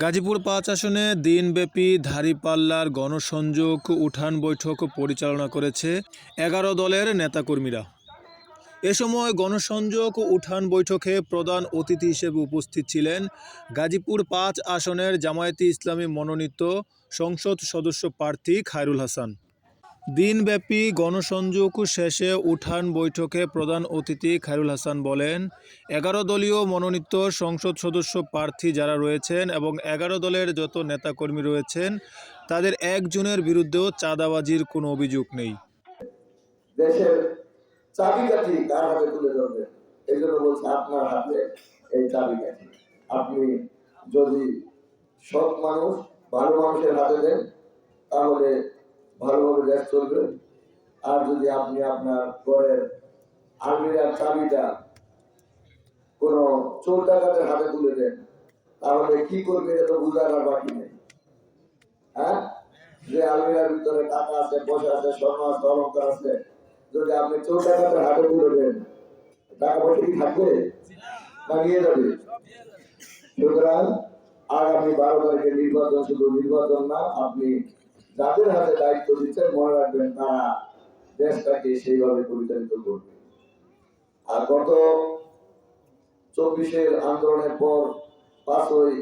গাজীপুর ৫ আসনে দিনব্যাপী দাঁড়িপাল্লার গণসংযোগ উঠান বৈঠক পরিচালনা করেছে ১১ দলের নেতাকর্মীরা। এ সময় গণসংযোগ উঠান বৈঠকে প্রধান অতিথি হিসেবে উপস্থিত ছিলেন গাজীপুর ৫ আসনের জামায়াতে ইসলামী মনোনীত সংসদ সদস্য প্রার্থী খায়রুল হাসান। দিনব্যাপী গণসংযোগ শেষে উঠান বৈঠকে প্রধান অতিথি খায়রুল হাসান বলেন, ১১ দলীয় মনোনীত সংসদ সদস্য প্রার্থী যারা রয়েছেন এবং ১১ দলের যত নেতাকর্মী রয়েছেন তাদের একজনের বিরুদ্ধেও চাঁদাবাজির কোনো অভিযোগ নেই। দেশের চাবিকাঠি কার হাতে তুলে ধরবে, এই জন্য বলছে আপনার হাতে এই চাবিকাঠি। আপনি যদি সৎ মানুষ, ভালো মানুষের হাতে দেন তাহলে ভালোভাবে দেশ চলবে। আর যদি আপনি আপনার ঘরের আলমিরার চাবিটা কোন চোর ডাকাতের হাতে তুলে দেন তাহলে কি করবে এটা তো বুঝার আর বাকি নেই। হ্যাঁ, যে আলমিরার ভিতরে টাকা আছে, পয়সা আছে, স্বর্ণ আছে, অলঙ্কার আছে, যদি আপনি চোর ডাকাতের হাতে তুলে দেন টাকা পয়সা কি থাকবে না নিয়ে যাবে? সুতরাং আগামী ১২ তারিখের নির্বাচন শুধু নির্বাচন না, আপনি যাদের হাতে দায়িত্ব দিচ্ছেন মনে রাখবেন তারা দেশটাকে সেইভাবে পরিচালিত করবে। আর গত ২৪-এর আন্দোলনের পর ৫ই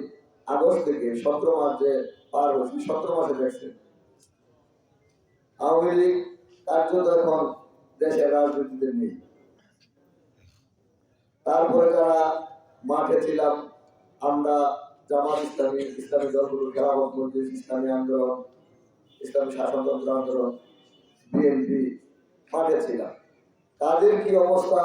আগস্ট থেকে ১৭ মাস যে পার হয়েছে, ১৭ মাসে দেখছেন আওয়ামী লীগ কার্যত এখন দেশের রাজনীতিতে নেই। তারপরে যারা মাঠে ছিলাম আমরা, জামাত ইসলামী, ইসলামী দলগুলো, খেলাফত মজলিস, ইসলামী আন্দোলন, ইসলামী শাসনতন্ত্র আন্দোলন, বিএনপি মাঠে ছিলাম, তাদের কি অবস্থা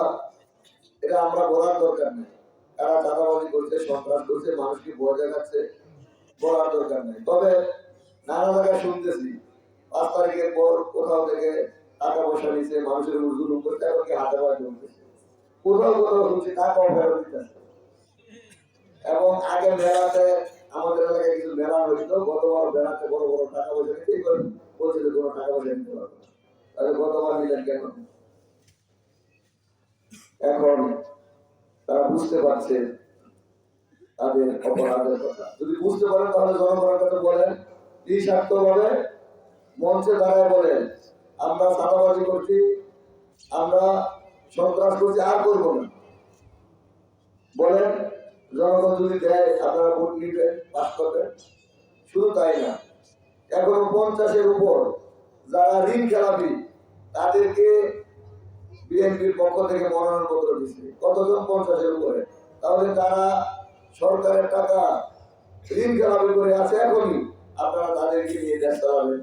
এটা আমরা বলার দরকার নেই। তারা চাঁদাবাজি করছে, সন্ত্রাস করছে, মানুষকে ভয় দেখাচ্ছে, বলার দরকার নেই। তবে নানা জায়গায় শুনতেছি ৫ তারিখের পর কোথাও থেকে টাকা পয়সা নিচ্ছে, মানুষের জুলুম করতে, এমনকি হাতে পায়ে জমতেছে। কোথাও কোথাও শুনছি টাকাও ফেরত দিতেছে। এবং আগে মেলাতে আমাদের এলাকায় কিছু মেলা হইত, গতবার মেলাতে বড় বড় টাকা পয়সা নিতে বলছিল কোনো টাকা পয়সা নিতে পারবে না। তাহলে গতবার নিলেন কেন? এখন তারা বুঝতে পারছে তাদের অপরাধের কথা। যদি বুঝতে পারেন তাহলে জনগণের কাছে বলেন, নিঃস্বার্থভাবে মঞ্চে দাঁড়ায় বলেন আমরা চাঁদাবাজি করছি, আমরা সন্ত্রাস করছি, আর করবো না। বলেন, জনগণ যদি দেয় আপনারা ভোট নিবেন, পাস করবেন। শুধু তাই না, এখনো ৫০-এর উপর যারা ঋণ খেলাপি তাদেরকে বিএনপির পক্ষ থেকে মনোনয়নপত্র দিচ্ছে। কতজন? ৫০-এর উপরে। তাহলে তারা সরকারের টাকা ঋণ খেলাপি করে আছে, এখনই আপনারা তাদেরকে নিয়ে দেশ চালাবেন।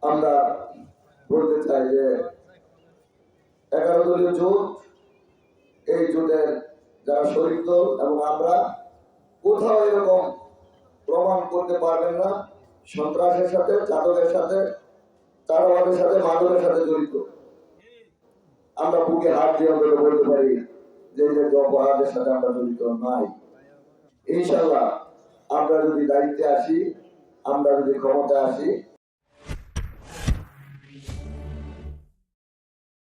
আমরা বলতে চাই যে ১১ দলীয় জোট, এই জোটের যারা শরিক দল এবং আমরা কোথাও এরকম প্রমাণ করতে পারবেন না সন্ত্রাসের সাথে, চাঁদের সাথে, চাঁদাবাজের সাথে, মাদকের সাথে জড়িত। আমরা বুকে হাত দিয়ে অন্তত বলতে পারি যে অপরাধের সাথে আমরা জড়িত নাই। ইনশাল্লাহ আমরা যদি দায়িত্বে আসি, আমরা যদি ক্ষমতায় আসি,